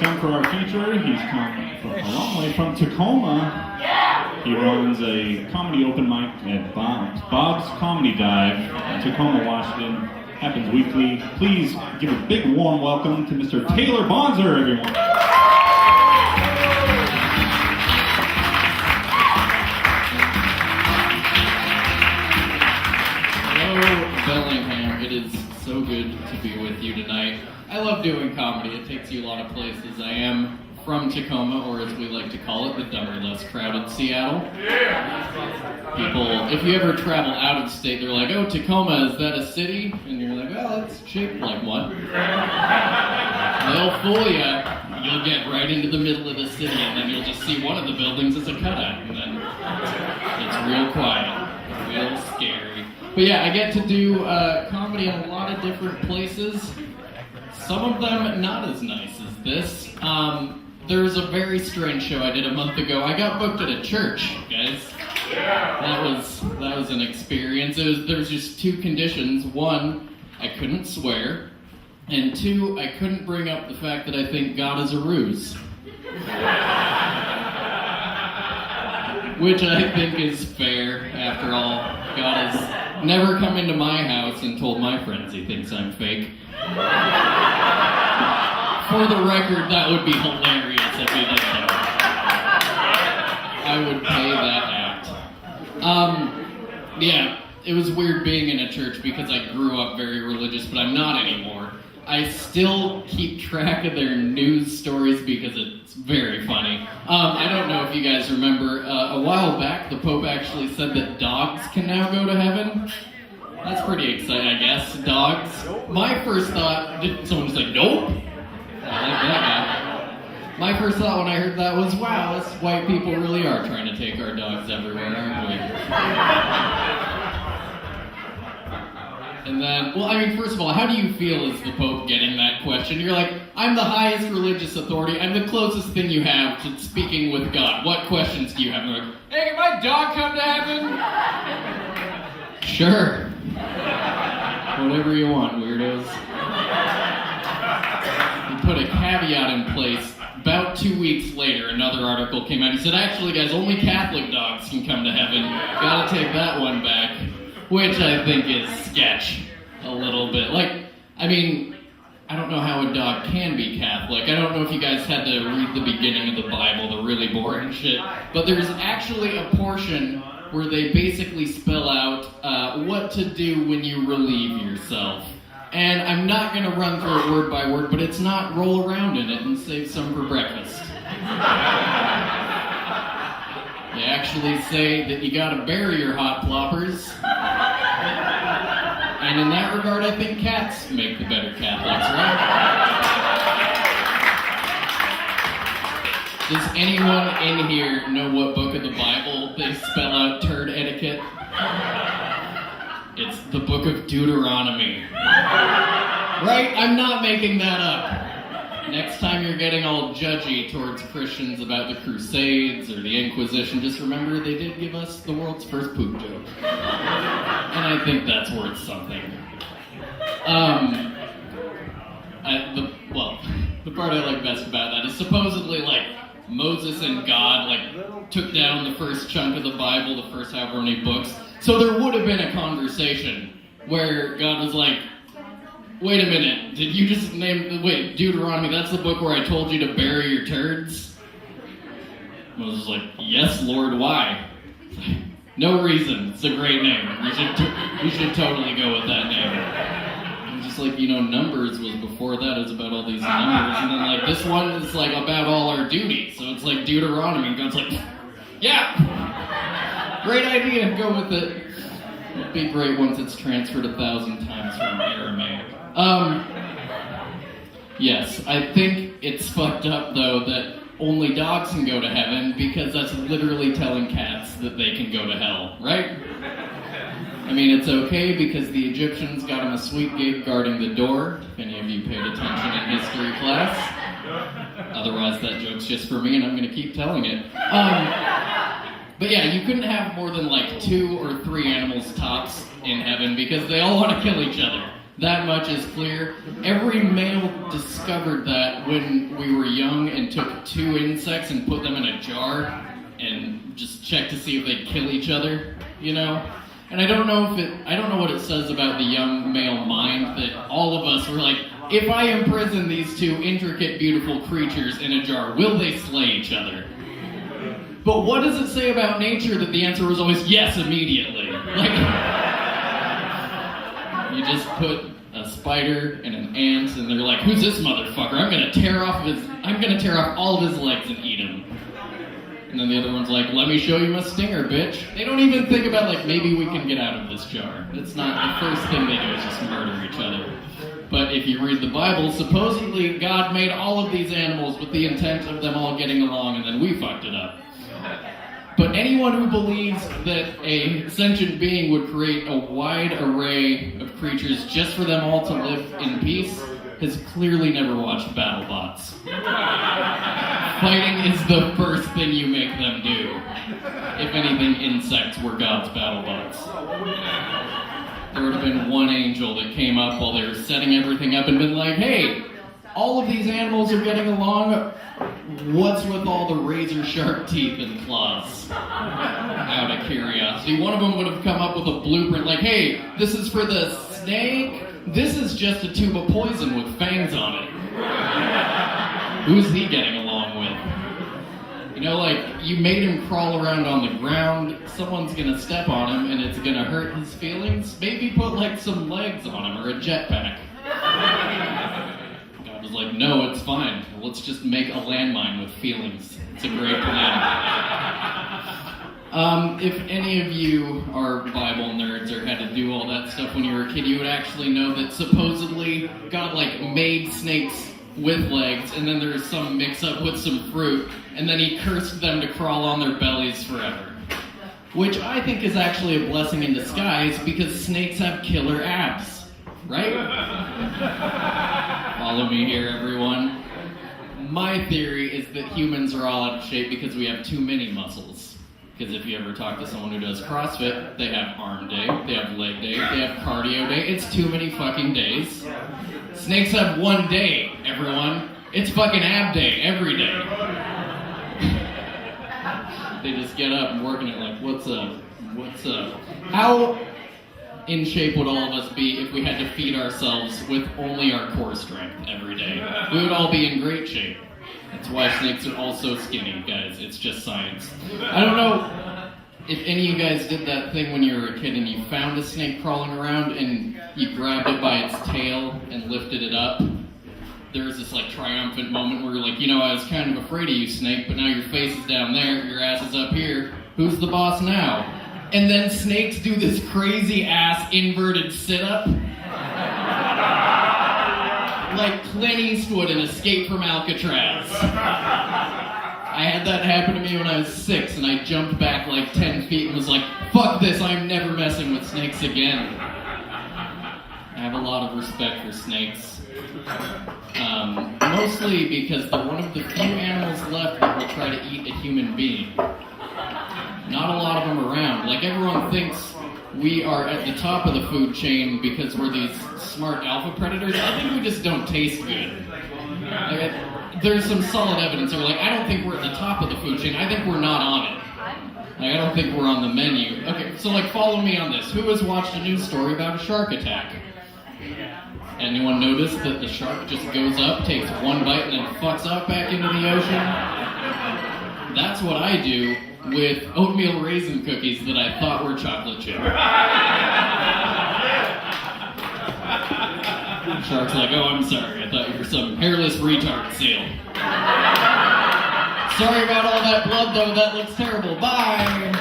come for our feature. He's come from a long way from Tacoma. He runs a comedy open mic at Bob's Comedy Dive in Tacoma, Washington. Happens weekly. Please give a big warm welcome to Mr. Taylor Bonzer, everyone. Hello, Bellingham. It is so good to be with you tonight. I love doing comedy. It takes you a lot of places. I am from Tacoma, or as we like to call it, the dumber, less crowded Seattle. People, if you ever travel out of state, they're like, oh, Tacoma, is that a city? And you're like, well, it's shaped like one. They'll fool you. You'll get right into the middle of the city, and then you'll just see one of the buildings as a cutout, and then it's real quiet, real scary. But yeah, I get to do comedy in a lot of different places. Some of them not as nice as this. There's a very strange show I did a month ago. I got booked at a church, guys. That was an experience. There was just two conditions. One, I couldn't swear. And two, I couldn't bring up the fact that I think God is a ruse. Which I think is fair, after all. God has never come into my house and told my friends he thinks I'm fake. For the record, that would be hilarious if he did that. I would pay that act. Yeah, it was weird being in a church because I grew up very religious, but I'm not anymore. I still keep track of their news stories because it's very funny. I don't know if you guys remember, a while back, the Pope actually said that dogs can now go to heaven. That's pretty exciting, I guess. Dogs. My first thought, someone was like, nope. I like that guy. My first thought when I heard that was, wow, us white people really are trying to take our dogs everywhere, aren't we? And then, well, I mean, first of all, how do you feel as the Pope getting that question? You're like, I'm the highest religious authority. I'm the closest thing you have to speaking with God. What questions do you have? And they're like, hey, can my dog come to heaven? Sure. Whatever you want, weirdos. He put a caveat in place. About 2 weeks later, another article came out. He said, actually, guys, only Catholic dogs can come to heaven. Gotta take that one back. Which I think is sketch a little bit. Like, I mean, I don't know how a dog can be Catholic. I don't know if you guys had to read the beginning of the Bible, the really boring shit. But there's actually a portion where they basically spell out what to do when you relieve yourself. And I'm not going to run through it word by word, but it's not roll around in it and save some for breakfast. They actually say that you gotta bury your hot ploppers. And in that regard, I think cats make the better Catholics, right? Does anyone in here know what book of the Bible they spell out turd etiquette? It's the book of Deuteronomy. Right? I'm not making that up. Next time you're getting all judgy towards Christians about the Crusades or the Inquisition, just remember they did give us the world's first poop joke. And I think that's worth something. The part I like best about that is supposedly like Moses and God like took down the first chunk of the Bible, the first however many books. So there would have been a conversation where God was like, wait a minute, did you just wait, Deuteronomy, that's the book where I told you to bury your turds? Moses was like, yes, Lord, why? No reason, it's a great name. You should totally go with that name. And just like, Numbers was before that, it was about all these numbers, and then like this one is like about all our duties, so it's like Deuteronomy, and God's like, yeah, great idea, go with it. It'd be great once it's transferred 1,000 times from Aramaic. Yes, I think it's fucked up, though, that only dogs can go to heaven, because that's literally telling cats that they can go to hell, right? I mean, it's okay because the Egyptians got them a sweet gig guarding the door, if any of you paid attention in history class. Otherwise, that joke's just for me, and I'm going to keep telling it. But yeah, you couldn't have more than like 2 or 3 animals tops in heaven because they all want to kill each other. That much is clear. Every male discovered that when we were young and took 2 insects and put them in a jar and just checked to see if they'd kill each other, you know? And I don't know what it says about the young male mind that all of us were like, if I imprison these 2 intricate, beautiful creatures in a jar, will they slay each other? But what does it say about nature that the answer was always yes immediately? Like, you just put a spider and an ant, and they're like, who's this motherfucker? I'm gonna tear off all of his legs and eat him. And then the other one's like, let me show you my stinger, bitch. They don't even think about, like, maybe we can get out of this jar. It's not, the first thing they do is just murder each other. But if you read the Bible, supposedly God made all of these animals with the intent of them all getting along, and then we fucked it up. But anyone who believes that a sentient being would create a wide array of creatures just for them all to live in peace has clearly never watched BattleBots. Fighting is the first thing you make them do. If anything, insects were God's BattleBots. There would have been one angel that came up while they were setting everything up and been like, hey, all of these animals are getting along. What's with all the razor sharp teeth and claws? Out of curiosity. One of them would have come up with a blueprint like, hey, this is for the snake. This is just a tube of poison with fangs on it. Who's he getting along with? You know, like, you made him crawl around on the ground. Someone's gonna step on him and it's gonna hurt his feelings. Maybe put, like, some legs on him or a jetpack. God was like, no, it's fine. Let's just make a landmine with feelings. It's a great plan. If any of you are Bible nerds or had to do all that stuff when you were a kid, you would actually know that supposedly God, like, made snakes with legs, and then there's some mix-up with some fruit, and then he cursed them to crawl on their bellies forever. Which I think is actually a blessing in disguise, because snakes have killer abs. Right? Follow me here, everyone. My theory is that humans are all out of shape because we have too many muscles. Because if you ever talk to someone who does CrossFit, they have arm day, they have leg day, they have cardio day. It's too many fucking days. Snakes have one day, everyone. It's fucking ab day, every day. They just get up and working it like, what's up? What's up? How in shape would all of us be if we had to feed ourselves with only our core strength every day? We would all be in great shape. That's why snakes are all so skinny, guys. It's just science. I don't know if any of you guys did that thing when you were a kid and you found a snake crawling around and you grabbed it by its tail and lifted it up. There was this, like, triumphant moment where you're like, you know, I was kind of afraid of you, snake, but now your face is down there, your ass is up here. Who's the boss now? And then snakes do this crazy ass inverted sit-up. Like Clint Eastwood in Escape from Alcatraz. I had that happen to me when I was 6, and I jumped back like 10 feet and was like, fuck this, I'm never messing with snakes again. I have a lot of respect for snakes. Mostly because they're one of the few animals left that will try to eat a human being. Not a lot of them around. Like, everyone thinks we are at the top of the food chain because we're these smart alpha predators. I think we just don't taste good. Like, there's some solid evidence. They're like, I don't think we're at the top of the food chain. I think we're not on it. Like, I don't think we're on the menu. Okay, so, like, follow me on this. Who has watched a news story about a shark attack? Anyone notice that the shark just goes up, takes one bite, and then fucks off back into the ocean? That's what I do with oatmeal raisin cookies that I thought were chocolate chip. The shark's like, oh, I'm sorry. I thought you were some hairless retard seal. Sorry about all that blood, though. That looks terrible. Bye!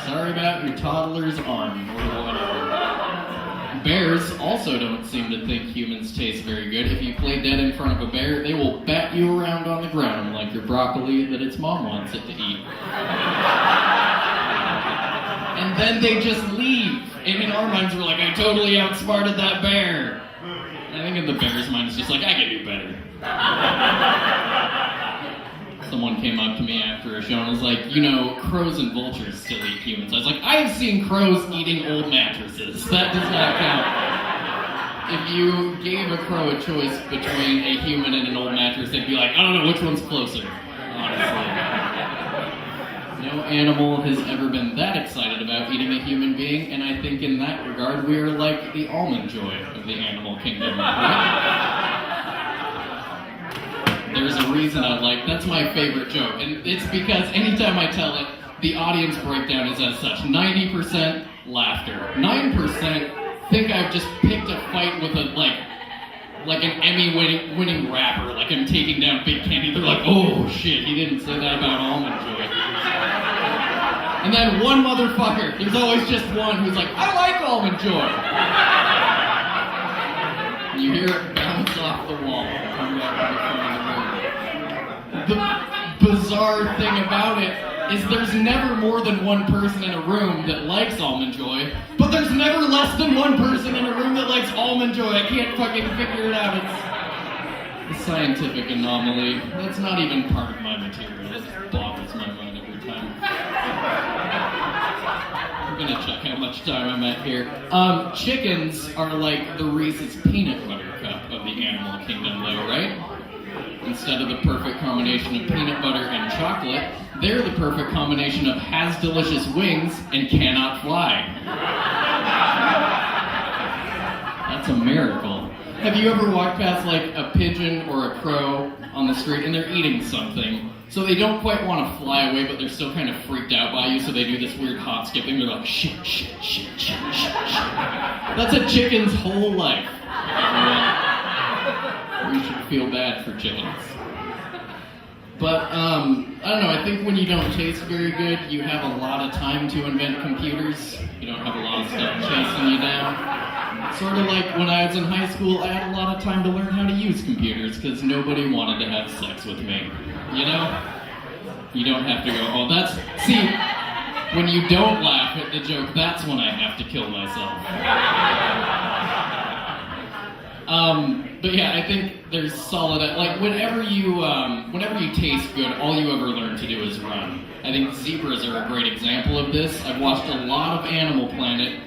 Sorry about your toddler's arm, or whatever. Bears also don't seem to think humans taste very good. If you play dead in front of a bear, they will bat you around on the ground like your broccoli that its mom wants it to eat. And then they just leave. And in our minds, we're like, I totally outsmarted that bear. And I think in the bear's mind, it's just like, I can do better. someone came up to me after a show and was like, you know, crows and vultures still eat humans. I was like, I have seen crows eating old mattresses. That does not count. If you gave a crow a choice between a human and an old mattress, they'd be like, I don't know, which one's closer, honestly. No animal has ever been that excited about eating a human being, and I think in that regard, we are like the almond joy of the animal kingdom, right? There's a reason I like, that's my favorite joke, and it's because anytime I tell it, the audience breakdown is as such. 90% laughter. 9% think I've just picked a fight with a, like an Emmy-winning rapper, like I'm taking down Big Candy. They're like, oh shit, he didn't say that about almond joy. And then one motherfucker, there's always just one who's like, I like almond joy. You hear it bounce off the wall. Come back to the front of the room. The bizarre thing about it is there's never more than one person in a room that likes almond joy, but there's never less than one person in a room that likes almond joy. I can't fucking figure it out. It's a scientific anomaly. That's not even part of my material. It boggles my mind every time. I'm gonna check how much time I'm at here. Chickens are like the Reese's peanut butter cup of the animal kingdom though, right? Instead of the perfect combination of peanut butter and chocolate, they're the perfect combination of has delicious wings and cannot fly. That's a miracle. Have you ever walked past like a pigeon or a crow on the street and they're eating something? So they don't quite want to fly away, but they're still kind of freaked out by you, so they do this weird hop skipping. They're like, shit, shit, shit, shit, shit, shit. That's a chicken's whole life. We should feel bad for chickens. But, I don't know, I think when you don't taste very good, you have a lot of time to invent computers. You don't have a lot of stuff chasing you down. Sort of like when I was in high school, I had a lot of time to learn how to use computers because nobody wanted to have sex with me. You know? You don't have to go, oh, that's... See, when you don't laugh at the joke, that's when I have to kill myself. But yeah, I think there's solid, like whenever you taste good, all you ever learn to do is run. I think zebras are a great example of this. I've watched a lot of Animal Planet.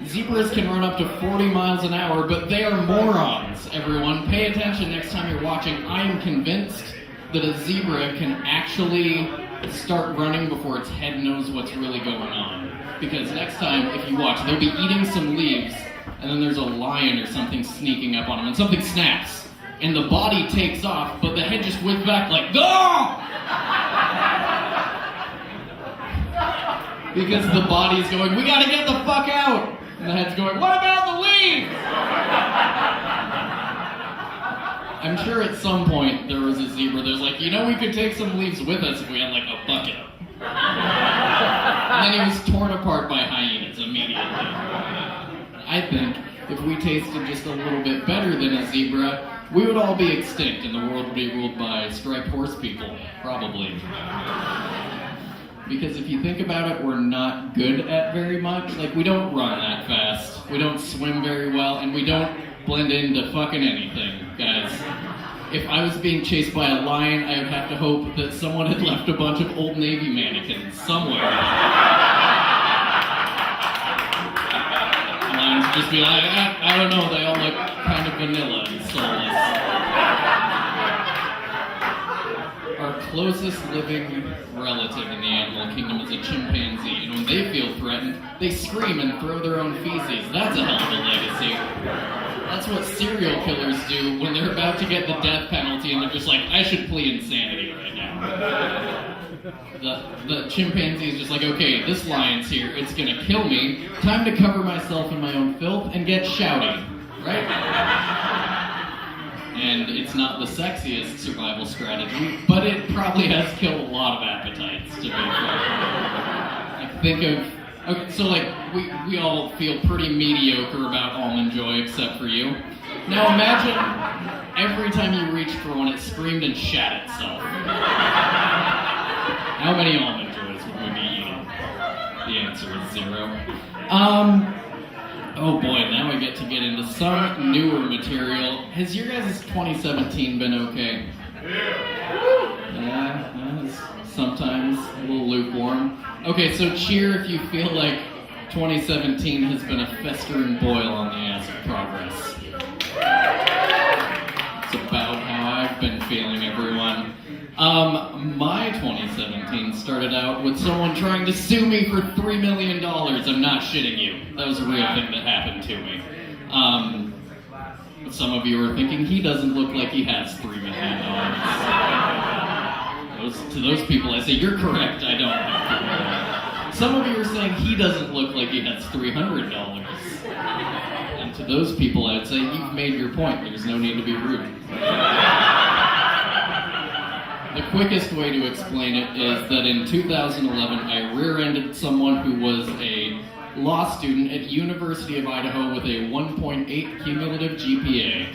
Zebras can run up to 40 miles an hour, but they are morons, everyone. Pay attention next time you're watching. I am convinced that a zebra can actually start running before its head knows what's really going on. Because next time, if you watch, they'll be eating some leaves, and then there's a lion or something sneaking up on them, and something snaps, and the body takes off, but the head just whips back like, go! Because the body's going, we gotta get the fuck out! And the head's going, what about the leaves? I'm sure at some point there was a zebra that was like, you know, we could take some leaves with us if we had like a bucket. And then he was torn apart by hyenas immediately. I think if we tasted just a little bit better than a zebra, we would all be extinct and the world would be ruled by striped horse people, probably. Because if you think about it, we're not good at very much. Like, we don't run that fast, we don't swim very well, and we don't blend into fucking anything, guys. If I was being chased by a lion, I would have to hope that someone had left a bunch of Old Navy mannequins somewhere. Lions would just be like, I don't know, they all look kind of vanilla and soulless. Our closest living relative in the animal kingdom is a chimpanzee, and when they feel threatened, they scream and throw their own feces. That's a hell of a legacy. That's what serial killers do when they're about to get the death penalty and they're just like, I should plead insanity right now. The chimpanzee is just like, okay, this lion's here, it's gonna kill me, time to cover myself in my own filth and get shouty, right? And it's not the sexiest survival strategy, but it probably has killed a lot of appetites, to be fair. I think of... Okay, so like, we all feel pretty mediocre about Almond Joy, except for you. Now imagine every time you reached for one, it screamed and shat itself. How many Almond Joys would we be eating? The answer is 0. Oh boy, now we get to get into some newer material. Has your guys' 2017 been okay? Sometimes a little lukewarm. Okay, so cheer if you feel like 2017 has been a festering boil on the ass of progress. It's about how I've been feeling, everyone. My 2017 started out with someone trying to sue me for $3 million. I'm not shitting you. That was a real thing that happened to me. Some of you are thinking he doesn't look like he has $3 million. To those people, I say, you're correct, I don't have $3 million. Some of you are saying he doesn't look like he has $300. And to those people, I would say, you've made your point. There's no need to be rude. The quickest way to explain it is that in 2011, I rear-ended someone who was a law student at University of Idaho with a 1.8 cumulative GPA.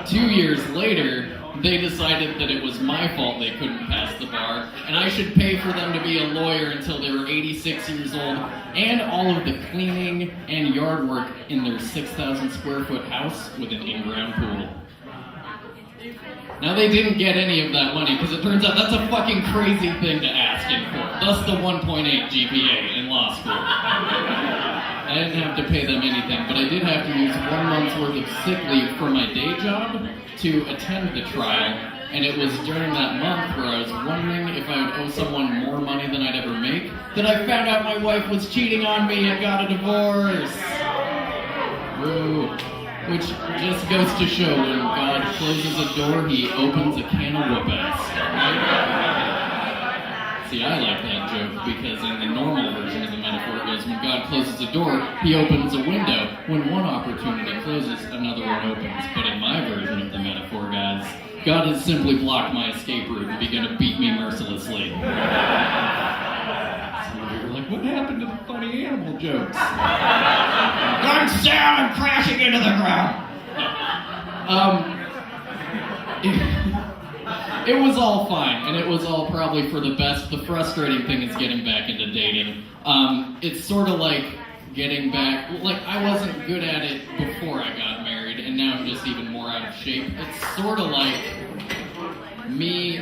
2 years later, they decided that it was my fault they couldn't pass the bar, and I should pay for them to be a lawyer until they were 86 years old, and all of the cleaning and yard work in their 6,000 square foot house with an in-ground pool. Now, they didn't get any of that money, because it turns out that's a fucking crazy thing to ask in court. Thus the 1.8 GPA in law school. I didn't have to pay them anything, but I did have to use 1 month's worth of sick leave from my day job to attend the trial, and it was during that month where I was wondering if I would owe someone more money than I'd ever make that I found out my wife was cheating on me and got a divorce. Woo. Which just goes to show when God closes a door, he opens a can of whoop-ass. Right? See, I like that joke because in the normal version of the metaphor it goes, when God closes a door, he opens a window. When one opportunity closes, another one opens. But in my version of the metaphor, guys, God has simply blocked my escape route and begun to beat me mercilessly. Some of you are like, what happened to the funny animal jokes? Guns down and crashing into the ground! It was all fine, and it was all probably for the best. The frustrating thing is getting back into dating. It's sort of like getting back, like I wasn't good at it before I got married, and now I'm just even more out of shape. It's sort of like me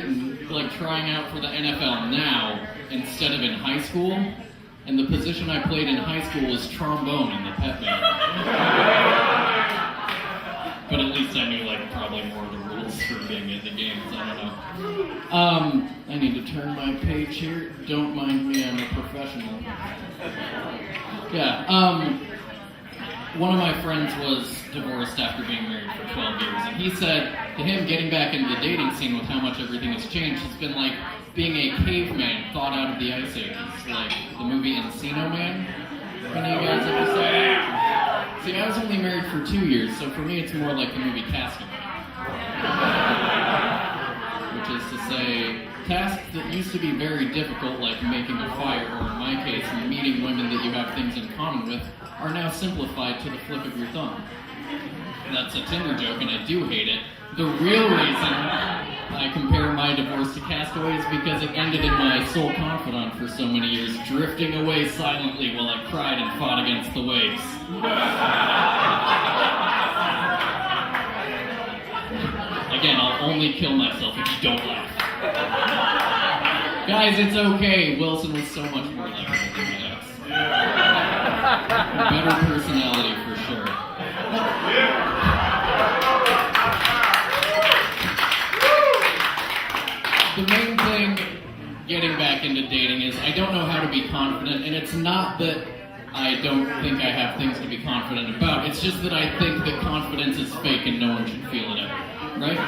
like trying out for the NFL now instead of in high school, and the position I played in high school was trombone in the pep band. But at least I knew like probably more of the rules for being in the games. I don't know. I need to turn my page here. Don't mind me, I'm a professional. Yeah. One of my friends was divorced after being married for 12 years, and he said to him, getting back into the dating scene with how much everything has changed, it's been like being a caveman thought out of the Ice Ages, like the movie Encino Man. Any of you guys ever saw that? See, I was only married for 2 years, so for me it's more like the movie Castaway. Which is to say, tasks that used to be very difficult, like making a fire, or in my case, meeting women that you have things in common with, are now simplified to the flick of your thumb. That's a Tinder joke, and I do hate it. The real reason I compare my divorce to Castaway is because it ended in my sole confidant for so many years, drifting away silently while I cried and fought against the waves. Again, I'll only kill myself if you don't laugh. Guys, it's okay. Wilson was so much more likable than my ex. A better personality for sure. The main thing getting back into dating is I don't know how to be confident, and it's not that I don't think I have things to be confident about. It's just that I think that confidence is fake and no one should feel it ever. Right?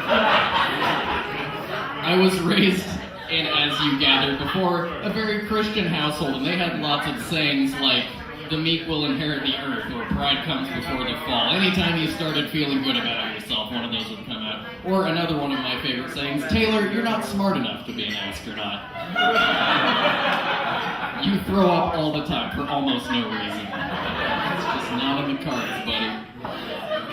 I was raised in, as you gathered before, a very Christian household, and they had lots of sayings like, the meek will inherit the earth, or pride comes before the fall. Anytime you started feeling good about yourself, one of those would come out. Or another one of my favorite sayings, Taylor, you're not smart enough to be an astronaut. You throw up all the time for almost no reason. It's just not in the cards, buddy.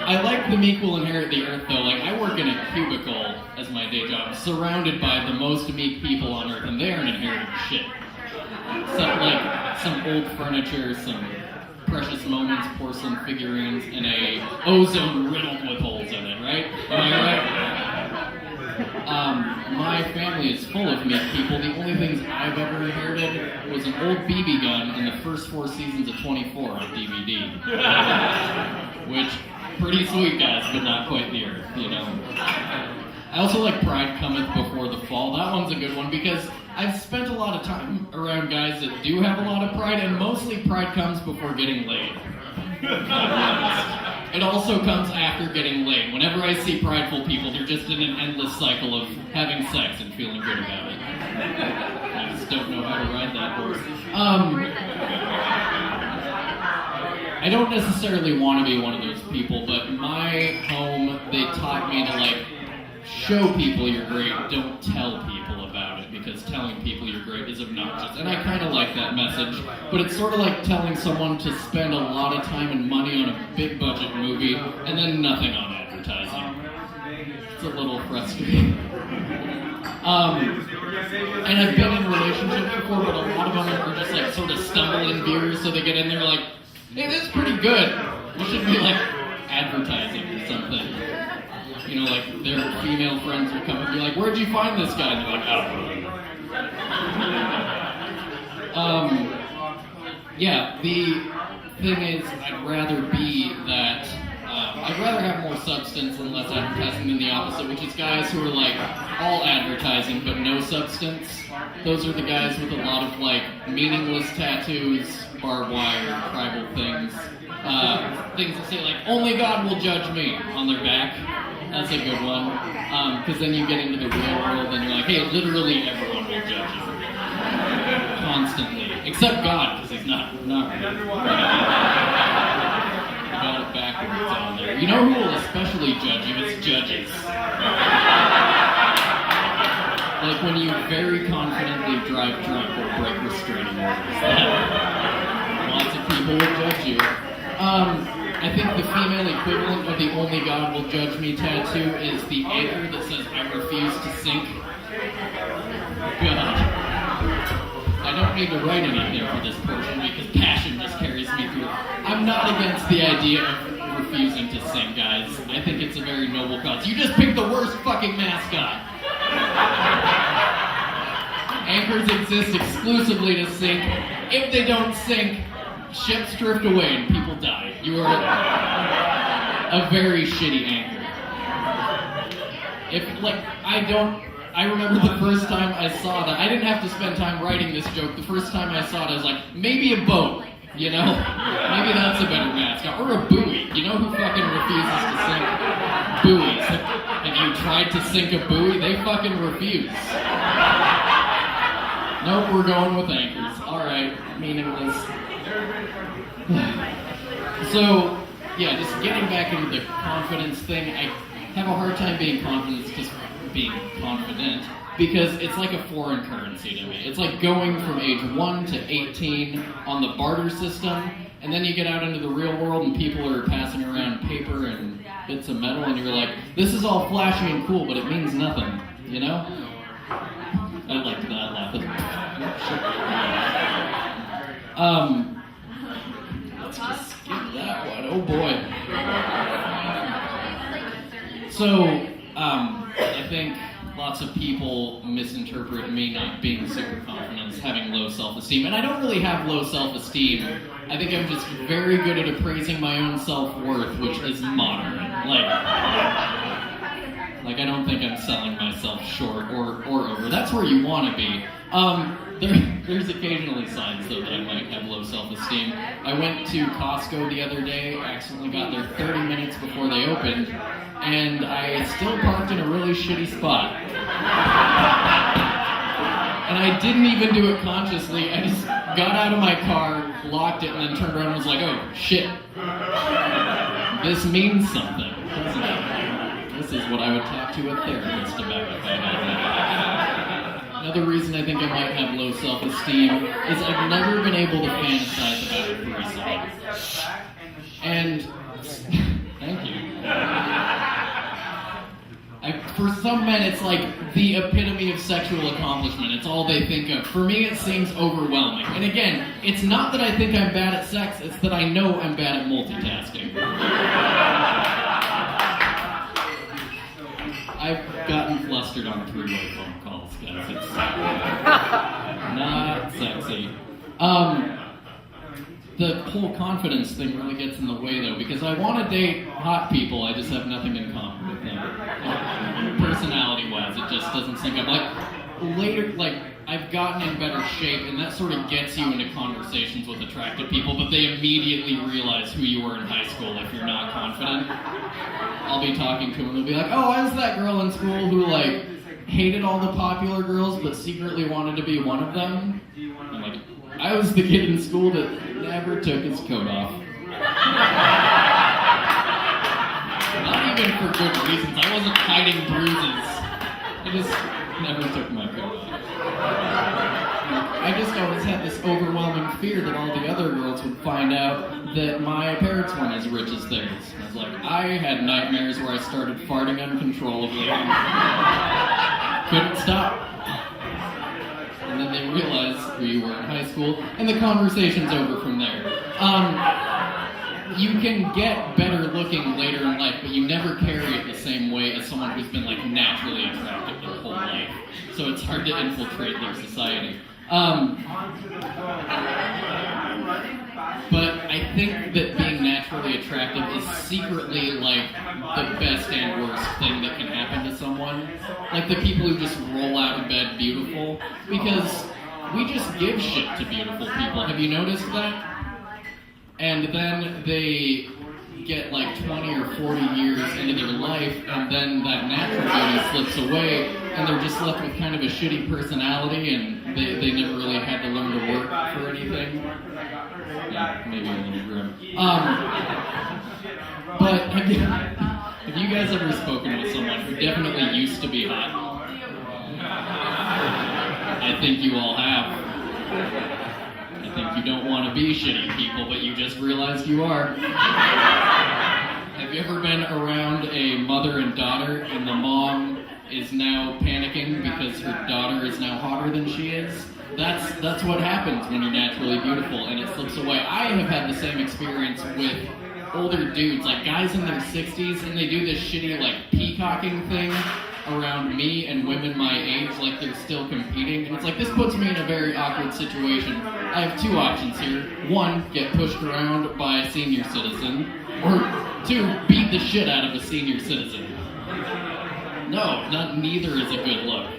I like the meek will inherit the earth, though. Like, I work in a cubicle as my day job, surrounded by the most meek people on earth, and they aren't inheriting shit. Some old furniture, some precious moments, porcelain figurines, and a ozone riddled with holes in it, right? Am I right? my family is full of meat people. The only things I've ever inherited was an old BB gun and the first 4 seasons of 24 on DVD. Which, pretty sweet, guys, but not quite the earth, you know. I also like Pride Cometh Before the Fall. That one's a good one because I've spent a lot of time around guys that do have a lot of pride, and mostly pride comes before getting laid. It also comes after getting laid. Whenever I see prideful people, they're just in an endless cycle of having sex and feeling good about it. I just don't know how to ride that horse. I don't necessarily want to be one of those people, but my home, they taught me to, like, show people you're great, don't tell people about it, because telling people you're great is obnoxious. And I kind of like that message, but it's sort of like telling someone to spend a lot of time and money on a big budget movie and then nothing on advertising. It's a little frustrating. And I've been in relationships before, but a lot of them are just like sort of stumbling viewers, so they get in there like, hey, this is pretty good. We should be like advertising or something. You know, like their female friends will come and be like, where'd you find this guy? And they're like, I don't know. Yeah, the thing is, I'd rather be that, I'd rather have more substance and less advertising than the opposite, which is guys who are like all advertising but no substance. Those are the guys with a lot of like meaningless tattoos, barbed wire, tribal things, things that say like, only God will judge me on their back. That's a good one, because then you get into the real world and you're like, hey, literally everyone will judge you. Constantly. Except God, because he's not real. You got it backwards on there. You know who will especially judge you? It's judges. Like when you very confidently drive drunk or break restraining orders. Lots of people will judge you. I think the female equivalent of the only God will judge me tattoo is the anchor that says I refuse to sink. God. I don't need to write anything for this portion because passion just carries me through. I'm not against the idea of refusing to sink, guys. I think it's a very noble cause. You just picked the worst fucking mascot. Anchors exist exclusively to sink. If they don't sink, ships drift away and people die. You are a very shitty anchor. I remember the first time I saw that. I didn't have to spend time writing this joke. The first time I saw it, I was like, maybe a boat, you know? Maybe that's a better mascot. Or a buoy. You know who fucking refuses to sink buoys? Have you tried to sink a buoy? They fucking refuse. Nope, we're going with anchors. Alright, meaningless. So, yeah, just getting back into the confidence thing, I have a hard time being confident because it's like a foreign currency to me. It's like going from age 1 to 18 on the barter system, and then you get out into the real world and people are passing around paper and bits of metal, and you're like, this is all flashy and cool, but it means nothing, you know? I'd like to laugh at let's just skip that one. Oh boy. So, I think lots of people misinterpret me not being super confident as having low self-esteem, and I don't really have low self-esteem. I think I'm just very good at appraising my own self-worth, which is moderate. Like I don't think I'm selling myself short or over. That's where you want to be. There's occasionally signs, though, that I might have low self-esteem. I went to Costco the other day, accidentally got there 30 minutes before they opened, and I still parked in a really shitty spot. And I didn't even do it consciously. I just got out of my car, locked it, and then turned around and was like, oh, shit. This means something, doesn't it? This is what I would talk to a therapist about if I had that. Another reason I think I might have low self-esteem is I've never been able to fantasize about a threesome. And, thank you. For some men, it's like the epitome of sexual accomplishment. It's all they think of. For me, it seems overwhelming. And again, it's not that I think I'm bad at sex, it's that I know I'm bad at multitasking. I've gotten flustered on three-way phone calls, guys. It's not sexy. The whole confidence thing really gets in the way, though, because I want to date hot people, I just have nothing in common with them. Personality-wise, it just doesn't sync up. Like, later, like, I've gotten in better shape, and that sort of gets you into conversations with attractive people, but they immediately realize who you were in high school if you're not confident. I'll be talking to them, and they'll be like, oh, I was that girl in school who, like, hated all the popular girls, but secretly wanted to be one of them. I'm like, I was the kid in school that never took his coat off. Not even for good reasons. I wasn't hiding bruises. I just never took my coat off. I just always had this overwhelming fear that all the other girls would find out that my parents weren't as rich as theirs. I was like, I had nightmares where I started farting uncontrollably. Couldn't stop. And then they realize who you were in high school, and the conversation's over from there. You can get better looking later in life, but you never carry it the same way as someone who's been like naturally attractive their whole life. So it's hard to infiltrate their society. But I think that being naturally attractive is secretly like the best and worst thing that can happen to someone. Like the people who just roll out of bed beautiful, because we just give shit to beautiful people. Have you noticed that? And then they get like 20 or 40 years into their life, and then that natural beauty slips away, and they're just left with kind of a shitty personality, and they never really had to learn to work for anything. Yeah, maybe a little grim. But have you guys ever spoken with someone who definitely used to be hot? I think you all have. I think you don't want to be shitty people, but you just realized you are. Have you ever been around a mother and daughter, and the mom is now panicking because her daughter is now hotter than she is? That's what happens when you're naturally beautiful, and it slips away. I have had the same experience with older dudes, like guys in their 60s, and they do this shitty, like, peacocking thing around me and women my age, like they're still competing. And it's like, this puts me in a very awkward situation. I have two options here. One, get pushed around by a senior citizen, or two, beat the shit out of a senior citizen. No, neither is a good look.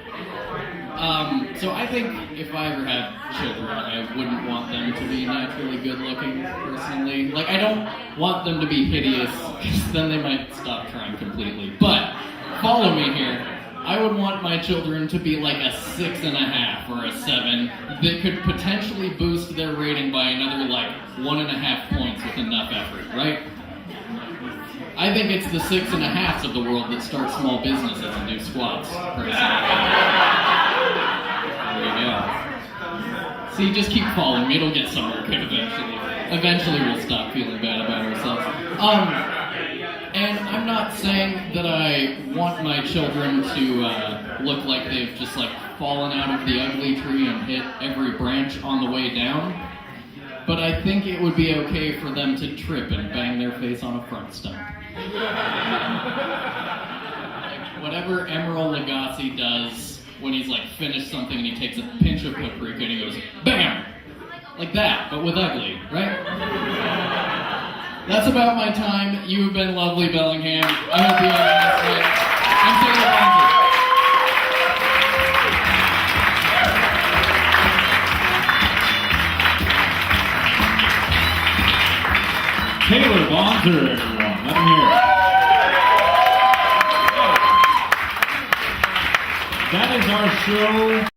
So I think if I ever had children, I wouldn't want them to be naturally good looking, personally. Like, I don't want them to be hideous, because then they might stop trying completely. But follow me here. I would want my children to be like a 6.5 or a 7 that could potentially boost their rating by another like 1.5 points with enough effort, right? I think it's the 6.5s of the world that start small businesses and do squats, personally. There you go. See, just keep following me. It'll get somewhere good eventually. Eventually we'll stop feeling bad about ourselves. And I'm not saying that I want my children to look like they've just like fallen out of the ugly tree and hit every branch on the way down, but I think it would be okay for them to trip and bang their face on a front stump. Like whatever Emeril Lagasse does when he's like finished something and he takes a pinch of paprika and he goes, BAM! Like that, but with ugly, right? That's about my time. You've been lovely, Bellingham. I hope you have a nice night. I'm Taylor Bonzer, everyone. Let him hear it. That is our show.